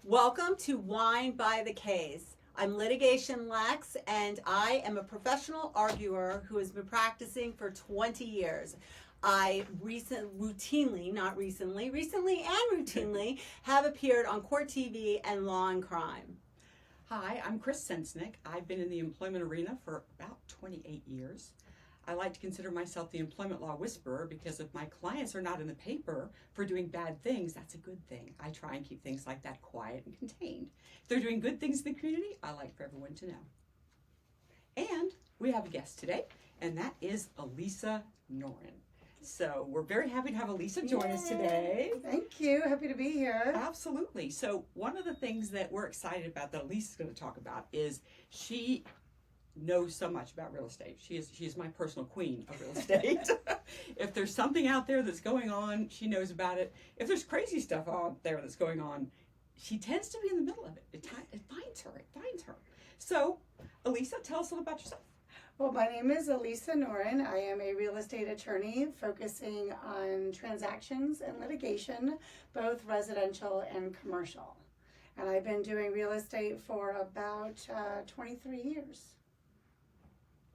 Welcome to Wine by the Case. I'm Litigation Lex, and I am a professional arguer who has been practicing for 20 years. I recently and routinely have appeared on Court TV and Law and Crime. Hi, I'm Chris Sensnick. I've been in the employment arena for about 28 years. I like to consider myself the employment law whisperer because if my clients are not in the paper for doing bad things, that's a good thing. I try and keep things like that quiet and contained. If they're doing good things in the community, I like for everyone to know. And we have a guest today, and that is Alyssa Nohren. So we're very happy to have Alyssa join us today. Thank you. Happy to be here. Absolutely. So one of the things that we're excited about that Alyssa's going to talk about is she knows so much about real estate. She is my personal queen of real estate. If there's something out there that's going on, she knows about it. If there's crazy stuff out there that's going on, she tends to be in the middle of it. It finds her. So, Alyssa, tell us a little about yourself. Well, my name is Alyssa Nohren. I am a real estate attorney focusing on transactions and litigation, both residential and commercial. And I've been doing real estate for about 23 years.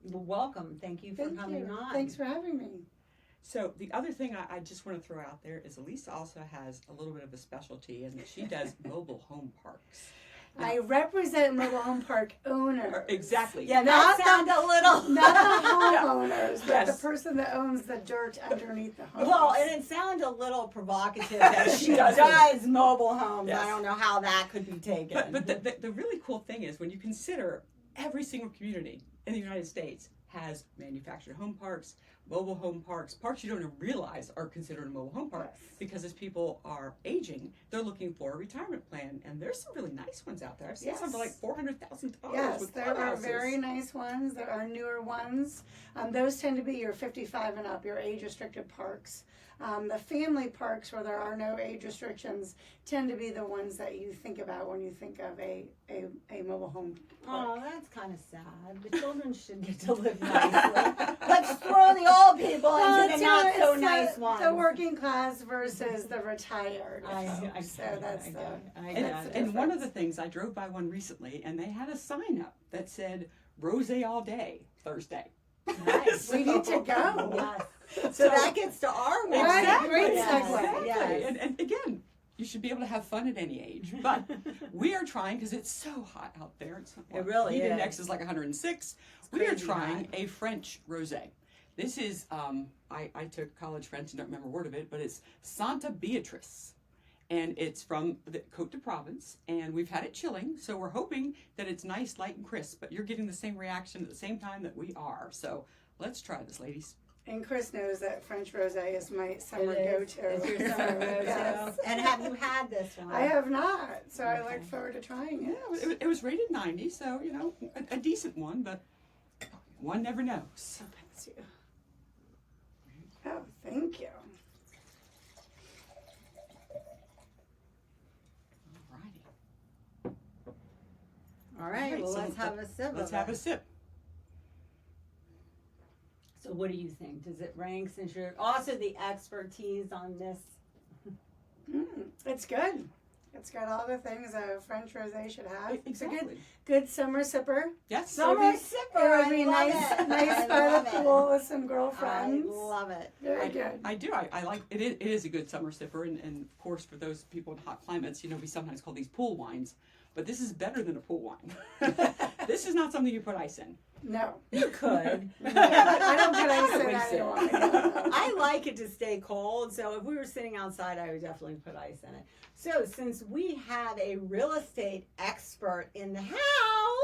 Well, welcome. Thank you for coming on. Thanks for having me. So the other thing I just want to throw out there is Alyssa also has a little bit of a specialty in that she does mobile home parks. Now, I represent mobile home park owners. Exactly. Yeah, that sounds a little... Not the homeowners, but Yes. the person that owns the dirt underneath the home. Well, and it sounds a little provocative that she Does. does mobile homes. Yes. I don't know how that could be taken. But the really cool thing is when you consider every single community in the United States has manufactured home parks, mobile home parks, parks you don't even realize are considered a mobile home park. Yes. Because as people are aging, they're looking for a retirement plan, and there's some really nice ones out there. I've seen some for like $400,000 Yes, with there are clubhouses. very nice ones. There are newer ones. Those tend to be your 55 and up, your age-restricted parks. The family parks where there are no age restrictions tend to be the ones that you think about when you think of a mobile home park. Oh, that's kind of sad. The children should get to live nicely. Let's throw the old people into the not so nice ones. The working class versus the retired. I So get it, that's I the. get it, I And, get it. and one of the things, I drove by one recently, and they had a sign up that said, Rosé all day, Thursday. Nice. We need to go. Yes. So that gets to our one. Right, great Yes, segue. Exactly. yes. And again, you should be able to have fun at any age. But we are trying, because it's so hot out there. It really heat is. index is like 106. We are crazy trying hot. a French rosé. This is, I took college French and don't remember a word of it, but it's Sainte Béatrice. And it's from the Côtes de Provence, and we've had it chilling, so we're hoping that it's nice, light, and crisp, but you're getting the same reaction at the same time that we are. So let's try this, ladies. And Chris knows that French rosé is my summer It is. go-to. It's your summer go-to. Yes. And have you had this one? I have not, so I Okay. look forward to trying Yeah, it. it was rated 90, so, you know, a decent one, but one never knows. Thanks you. Oh, thank you. Alrighty. All right, Alright, well, so let's have a sip. Let's of have it. a sip. So what do you think? Does it rank, since you're also the expertise on this? It's good. It's got all the things a French rosé should have. It's a Exactly. good summer sipper. Yes. Summer It would be- sipper, It would be I love nice, it. nice I by love the it. pool with some I girlfriends. love it. Very good. I do. I like it. It is a good summer sipper, and of course, for those people in hot climates, you know, we sometimes call these pool wines, but this is better than a pool wine. This is not something you put ice in. No. You could. I don't put ice in Waste any it. wine. No. I like it to stay cold, so if we were sitting outside, I would definitely put ice in it. So since we have a real estate expert in the house,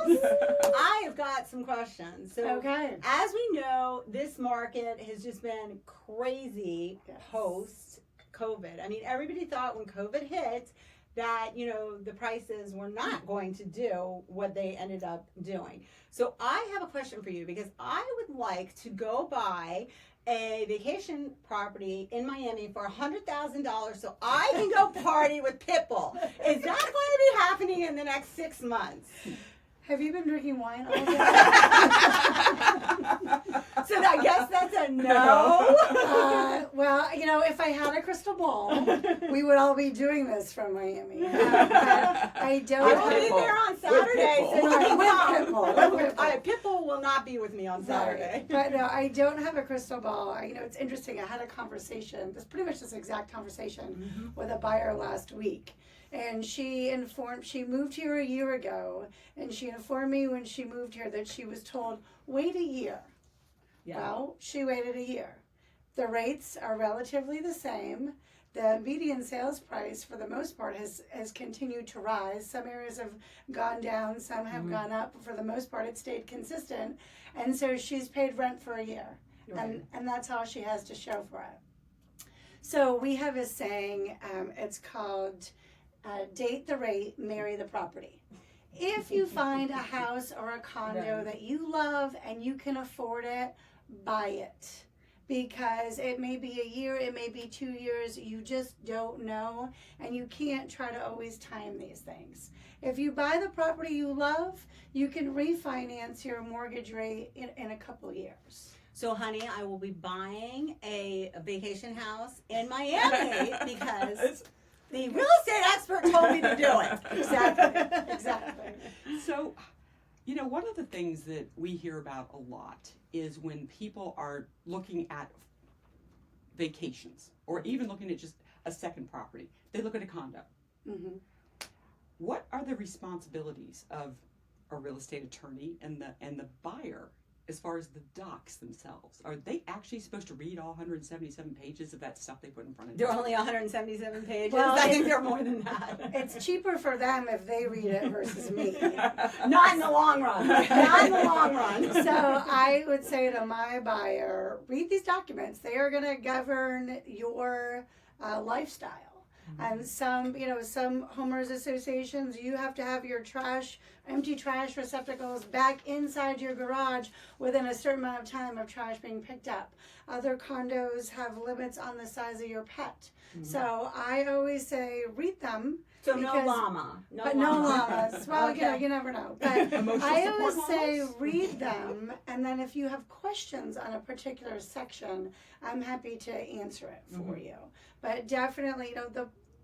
I have got some questions. So Okay. as we know, this market has just been crazy Yes. post-COVID. I mean, everybody thought when COVID hit that, you know, the prices were not going to do what they ended up doing. So I have a question for you, because I would like to go buy a vacation property in Miami for $100,000 so I can go party with Pitbull. Is that going to be happening in the next 6 months? Have you been drinking wine all day? So I guess that's a no. Well, if I had a crystal ball, we would all be doing this from Miami. But I don't. I will be there on Saturday. So you can come. With Pitbull. Pitbull will not be with me on Saturday. Right. But no, I don't have a crystal ball. It's interesting. I had a conversation, pretty much this exact conversation with a buyer last week. And she moved here a year ago, and she informed me when she moved here that she was told, wait a year. Yeah. Well, she waited a year. The rates are relatively the same. The median sales price, for the most part, has continued to rise. Some areas have gone down, some have gone up. For the most part, it stayed consistent. And so she's paid rent for a year. Right. And that's all she has to show for it. So we have a saying, it's called date the rate, marry the property. If you find a house or a condo that you love and you can afford it, buy it. Because it may be a year, it may be 2 years, you just don't know, and you can't try to always time these things. If you buy the property you love, you can refinance your mortgage rate in a couple of years. So, honey, I will be buying a vacation house in Miami because the real estate expert told me to do it. Exactly. So, one of the things that we hear about a lot is when people are looking at vacations or even looking at just a second property, they look at a condo. Mm-hmm. What are the responsibilities of a real estate attorney and the buyer as far as the docs themselves? Are they actually supposed to read all 177 pages of that stuff they put in front of them? They're only 1177 pages. Well, I think they're more than that. It's cheaper for them if they read it versus me. Not in the long run. Not in the long run. So I would say to my buyer, read these documents. They are going to govern your lifestyle. And some homeowners associations, you have to have your empty trash receptacles back inside your garage within a certain amount of time of trash being picked up. Other condos have limits on the size of your pet. Mm-hmm. So I always say, read them. So no llama. No llamas. Well, okay. you never know. But I always say read them, and then if you have questions on a particular section, I'm happy to answer it for you. But definitely,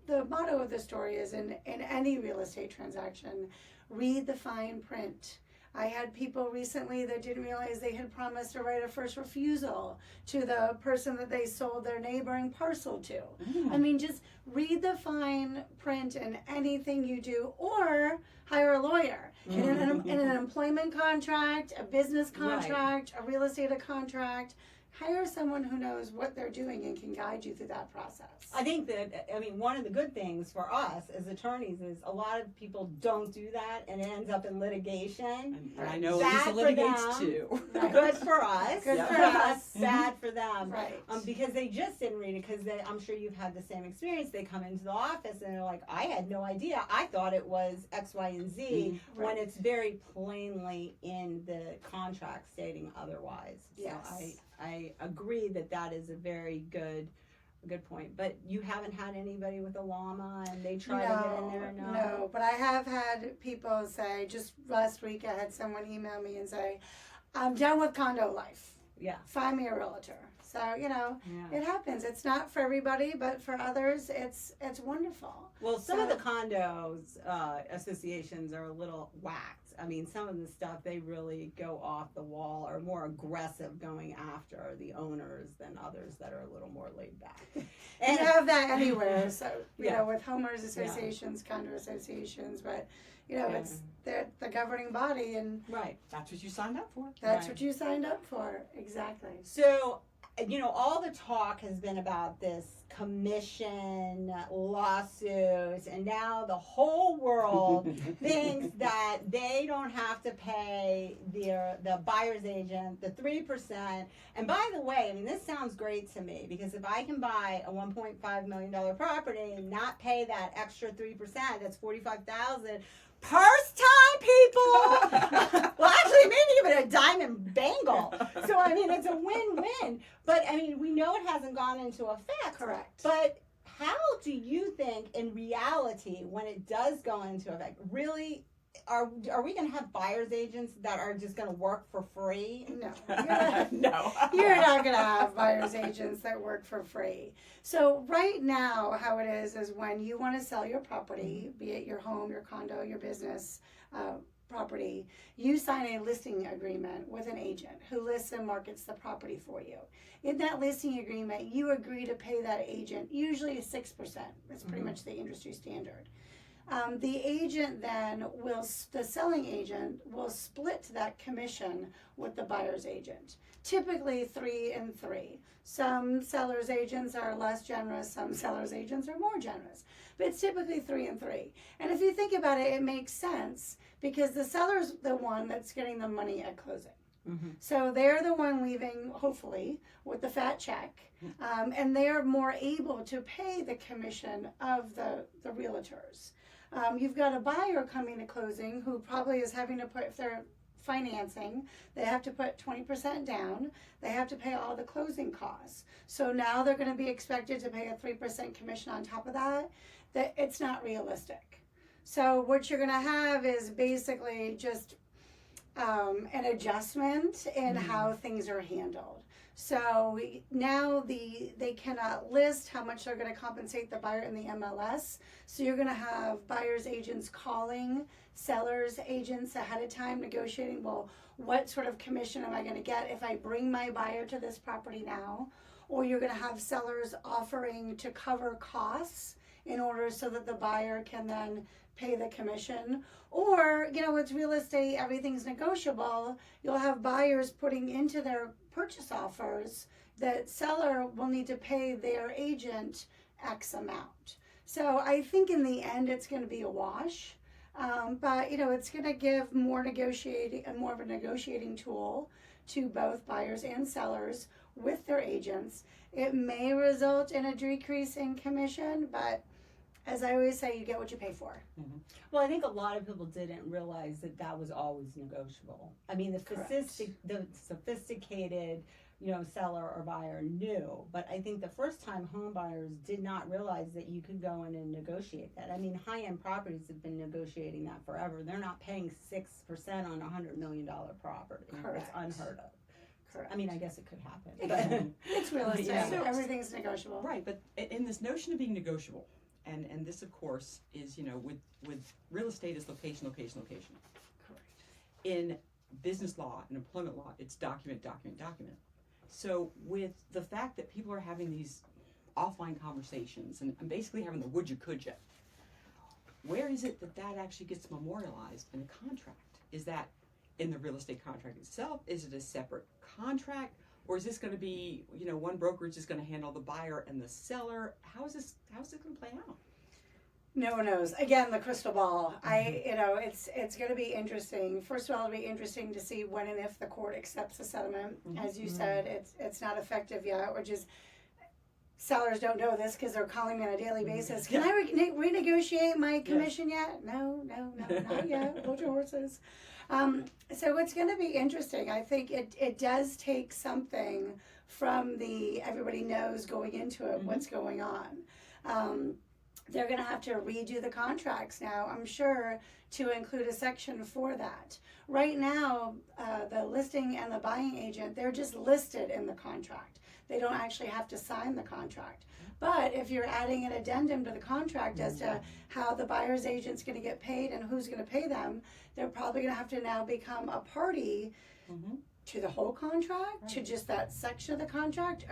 the motto of the story is in any real estate transaction, read the fine print. I had people recently that didn't realize they had promised to write a first refusal to the person that they sold their neighboring parcel to. I mean, just read the fine print in anything you do, or hire a lawyer. In an employment contract, a business contract, a real estate contract, hire someone who knows what they're doing and can guide you through that process. I think that, one of the good things for us as attorneys is a lot of people don't do that, and it ends up in litigation. And I know Bad Lisa litigates for them. too. Right. Good for us. Good for us. Bad for them. Right. Because they just didn't read it, because I'm sure you've had the same experience. They come into the office and they're like, I had no idea. I thought it was X, Y, and Z, when it's very plainly in the contract stating otherwise. Yes. So I agree that is a very good point. But you haven't had anybody with a llama and they try to get in there? No, but I have had people say, just last week I had someone email me and say, I'm done with condo life. Yeah. Find me a realtor. So, it happens. It's not for everybody, but for others, it's wonderful. Well, some of the condos associations are a little whacked. Some of the stuff, they really go off the wall, or more aggressive going after the owners than others that are a little more laid back. And you have that anywhere. So, with homeowners associations, condo associations, but, it's the governing body, and right. That's what you signed up for. That's what you signed up for. Exactly. So, all the talk has been about this commission lawsuits, and now the whole world thinks that they don't have to pay the buyer's agent the 3%. And by the way, this sounds great to me, because if I can buy a $1.5 million property and not pay that extra 3%, that's $45,000. Purse time, people! Well, actually, maybe even a diamond bangle. So, it's a win-win. But, we know it hasn't gone into effect. Correct. But how do you think, in reality, when it does go into effect, really are we going to have buyer's agents that are just going to work for free? No. No. You're not going to have buyer's agents that work for free. So right now, how it is when you want to sell your property, be it your home, your condo, your business property, you sign a listing agreement with an agent who lists and markets the property for you. In that listing agreement, you agree to pay that agent usually 6%. That's pretty much the industry standard. The agent then the selling agent will split that commission with the buyer's agent. Typically 3 and 3. Some sellers agents are less generous, some sellers agents are more generous. But it's typically 3 and 3. And if you think about it, it makes sense because the seller's the one that's getting the money at closing. Mm-hmm. So they're the one leaving, hopefully, with the fat check. And they're more able to pay the commission of the realtors. You've got a buyer coming to closing who probably is having to put, if they're financing, they have to put 20% down. They have to pay all the closing costs. So now they're going to be expected to pay a 3% commission on top of that. That it's not realistic. So what you're going to have is basically just an adjustment in how things are handled. So now they cannot list how much they're going to compensate the buyer in the MLS. So you're going to have buyer's agents calling sellers agents ahead of time negotiating, well, what sort of commission am I going to get if I bring my buyer to this property now? Or you're going to have sellers offering to cover costs in order so that the buyer can then pay the commission. Or, with real estate, everything's negotiable. You'll have buyers putting into their purchase offers that seller will need to pay their agent X amount. So I think in the end it's going to be a wash. But it's going to give more of a negotiating tool to both buyers and sellers with their agents. It may result in a decrease in commission, but as I always say, you get what you pay for. Mm-hmm. Well, I think a lot of people didn't realize that was always negotiable. I mean, the sophisticated, seller or buyer knew, but I think the first time home buyers did not realize that you could go in and negotiate that. I mean, high-end properties have been negotiating that forever. They're not paying 6% on a $100 million property. Correct. It's unheard of. Correct. I mean, I guess it could happen. It's realistic. Yeah. So everything's negotiable. Right, but in this notion of being negotiable, and this, of course, is, with real estate is location. Correct. In business law and employment law, it's document. So with the fact that people are having these offline conversations and basically having the would you, could you, where is it that actually gets memorialized in a contract? Is that in the real estate contract itself? Is it a separate contract? Or is this going to be, one brokerage is going to handle the buyer and the seller? How's this going to play out? No one knows. Again, the crystal ball. It's going to be interesting. First of all, it'll be interesting to see when and if the court accepts the settlement. As you said, it's not effective yet, which is, sellers don't know this because they're calling me on a daily basis. Can I renegotiate my commission yet? No, not yet. Hold your horses. So it's going to be interesting. I think it does take something from everybody knows going into it what's going on. They're going to have to redo the contracts now, I'm sure, to include a section for that. Right now, the listing and the buying agent, they're just listed in the contract. They don't actually have to sign the contract. But if you're adding an addendum to the contract as to how the buyer's agent's going to get paid and who's going to pay them, they're probably going to have to now become a party to the whole contract, to just that section of the contract,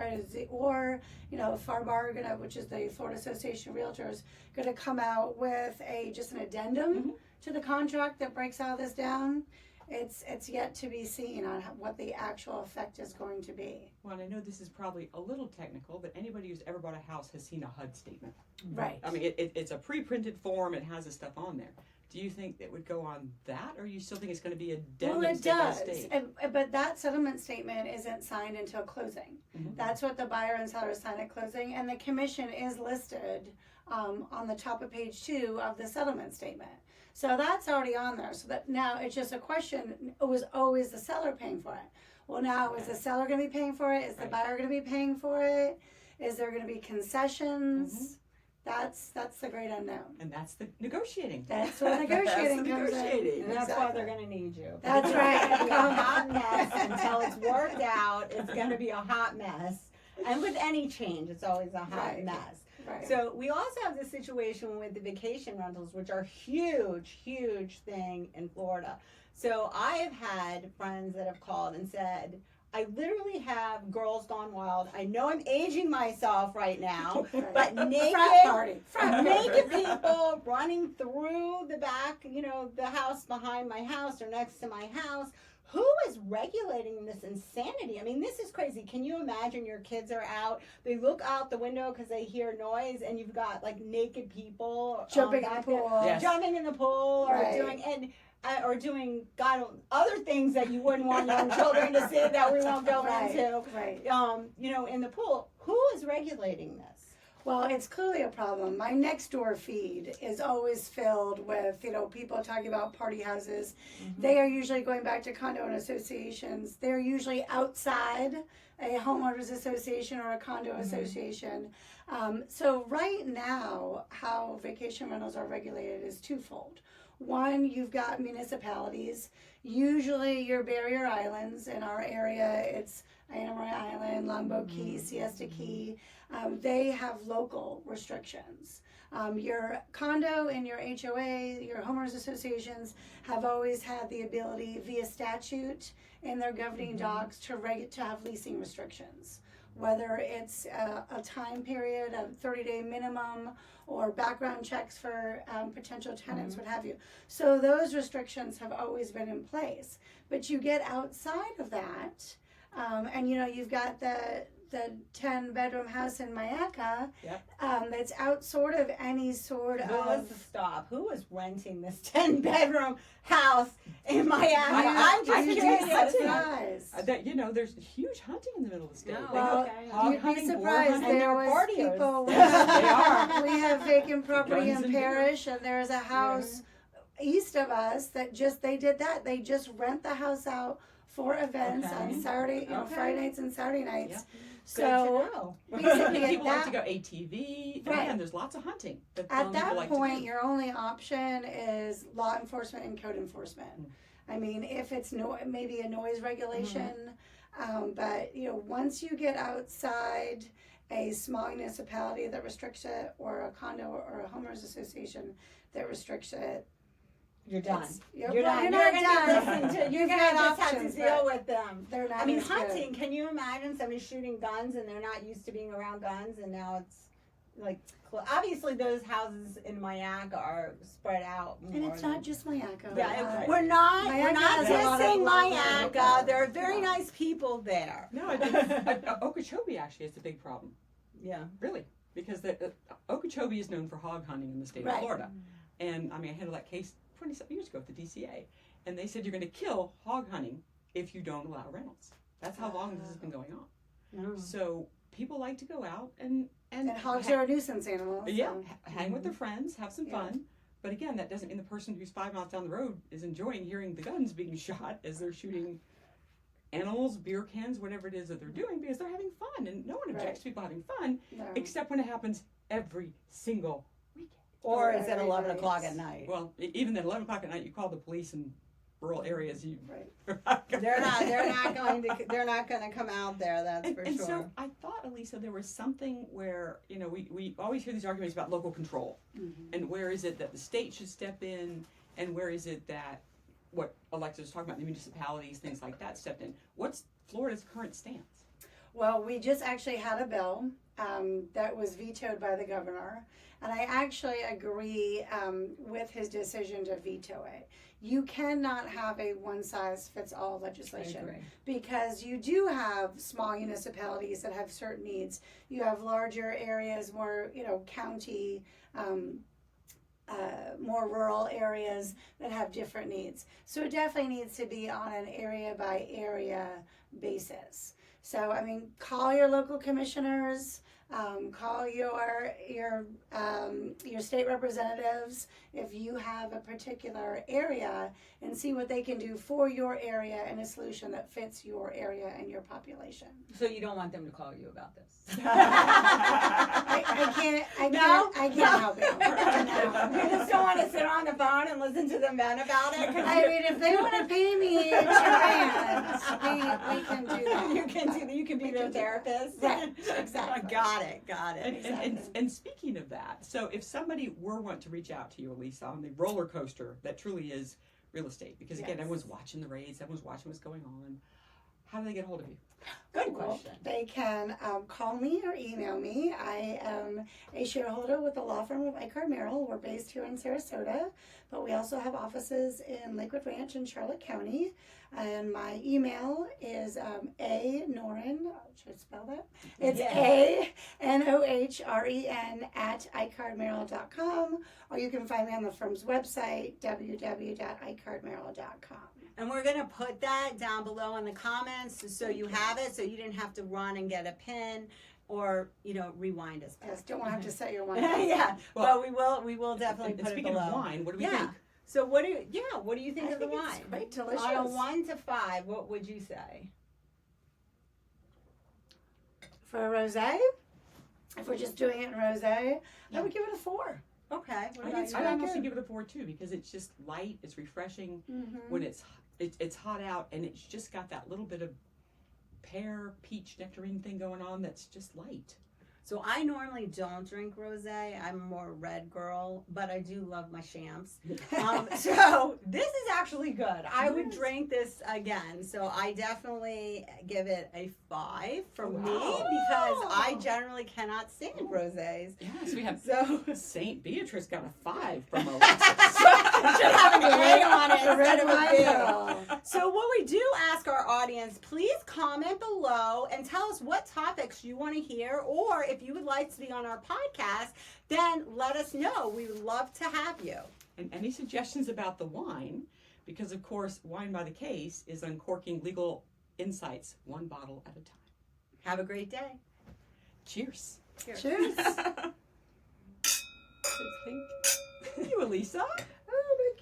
or FARBAR, which is the Florida Association of Realtors, going to come out with just an addendum to the contract that breaks all this down. It's yet to be seen on what the actual effect is going to be. Well, and I know this is probably a little technical, but anybody who's ever bought a house has seen a HUD statement. Right. I mean, it's a pre-printed form. It has this stuff on there. Do you think it would go on that, or you still think it's going to be addendum? Well, it does, but that settlement statement isn't signed until closing. That's what the buyer and seller sign at closing, and the commission is listed on the top of page 2 of the settlement statement. So that's already on there. So that now it's just a question: was always the seller paying for it? Well, now is the seller going to be paying for it? Is the buyer going to be paying for it? Is there going to be concessions? That's the great unknown. And that's the negotiating. That's where negotiating comes in. And that's why they're going to need you. That's right. It's going to be a hot mess until it's worked out. It's going to be a hot mess. And with any change, it's always a hot mess. Right. So we also have this situation with the vacation rentals, which are huge thing in Florida. So I have had friends that have called and said, I literally have girls gone wild. I know I'm aging myself right now, but naked people running through the back, the house behind my house or next to my house. Who is regulating this insanity? I mean, this is crazy. Can you imagine your kids are out, they look out the window because they hear noise, and you've got like naked people jumping in the pool, jumping in or doing other things that you wouldn't want young children to see that we won't go into. Right. In the pool. Who is regulating this? Well, it's clearly a problem. My next door feed is always filled with, people talking about party houses. Mm-hmm. They are usually going back to condo and associations. They're usually outside a homeowners association or a condo association. So right now, how vacation rentals are regulated is twofold. One, you've got municipalities, usually your barrier islands. In our area, it's Anna Maria Island, Longboat Key, Siesta Key. They have local restrictions. Your condo and your HOA, your homeowners associations have always had the ability via statute in their governing docs to have leasing restrictions. Whether it's a time period of 30-day minimum or background checks for potential tenants, what have you. So those restrictions have always been in place. But you get outside of that, and you've got the 10-bedroom house in Mayaca that's out sort of any sort of... Stop. Who is renting this 10-bedroom house in Mayaca? I'm just curious. There's huge hunting in the middle of the state. No. Well, you'd be surprised. There was people... They are. We have vacant property in Parish, and there's a house east of us that they did that. They just rent the house out for events on Saturday, Friday nights and Saturday nights. Yep. So basically, people like to go ATV. Again, there's lots of hunting. At that point, your only option is law enforcement and code enforcement. I mean, if it's maybe a noise regulation, but once you get outside a small municipality that restricts it, or a condo or a homeowners association that restricts it, you're done. You're done. You're not done. You're going to just have to deal with them. They're not. I mean, hunting, can you imagine somebody shooting guns and they're not used to being around guns, and now it's like, obviously those houses in Mayaca are spread out more. And it's not just Mayaca. Yeah, we're not dissing Mayaca. There are very nice people there. No, Okeechobee actually is a big problem. Yeah. Really. Because Okeechobee is known for hog hunting in the state of Florida. And I handled that case 27 years ago with the DCA, and they said you're going to kill hog hunting if you don't allow rentals. That's how long this has been going on. So people like to go out and hogs are a nuisance animal. Yeah, hang with their friends, have some fun. But again, that doesn't mean the person who's 5 miles down the road is enjoying hearing the guns being shot as they're shooting animals, beer cans, whatever it is that they're doing, because they're having fun, and no one objects to people having fun, except when it happens every single weekend. Or it's at 11 o'clock at night. Well, even at 11 o'clock at night, you call the police in rural areas. They're not going to come out there. That's for sure. And so I thought, Alyssa, there was something where we always hear these arguments about local control, and where is it that the state should step in, and where is it that what Alexa was talking about, the municipalities, things like that, stepped in. What's Florida's current stance? Well, we just actually had a bill that was vetoed by the governor, and I actually agree with his decision to veto it. You cannot have a one-size-fits-all legislation, because you do have small municipalities that have certain needs. You have larger areas, more county, more rural areas that have different needs. So it definitely needs to be on an area-by-area basis. So, call your local commissioners. Call your state representatives if you have a particular area and see what they can do for your area and a solution that fits your area and your population. So you don't want them to call you about this? I can't help you. No. You just don't want to sit on the phone and listen to the men about it? I mean, if they want to pay me $2,000, we can do that. You can be their therapist. Right, exactly. Got it. And speaking of that, so if somebody were want to reach out to you, Alyssa, on the roller coaster that truly is real estate, because again, Yes. everyone's watching the rates, everyone's watching what's going on, how do they get hold of you? Good question. They can call me or email me. I am a shareholder with the law firm of Eichard Merrill. We're based here in Sarasota, but we also have offices in Lakewood Ranch and Charlotte County. And my email is A Nohren. Should I spell that? It's ANOHREN @eichardmerrill.com, or you can find me on the firm's website, www.eichardmerrill.com. And we're going to put that down below in the comments so you have it, so you didn't have to run and get a pin or, rewind us back. Yes, don't want to have to set your wine. Yeah, Well, but we will definitely and put it speaking below. of wine, what do we Yeah. think? So what do you think I of the think wine? it's quite delicious. On a 1 to 5, what would you say? For a rosé, if we're just doing it in rosé, I would give it a 4. Okay. What I'd about you? honestly give it a 4 too, because it's just light, it's refreshing when it's hot out, and it's just got that little bit of pear, peach, nectarine thing going on that's just light. So I normally don't drink rosé. I'm a more red girl, but I do love my champs. So this is actually good. I would drink this again. So I definitely give it a 5 from me because I generally cannot stand rosés. Yes, we have So Saint Beatrice got a 5 from Alyssa. should have an A on it The red instead of a wine B. girl. So what we do ask our audience, please comment below and tell us what topics you want to hear, or if you would like to be on our podcast, then let us know. We would love to have you. And any suggestions about the wine, because of course, Wine by the Case is uncorking legal insights 1 bottle at a time. Have a great day. Cheers. Cheers. Thank you, Alyssa.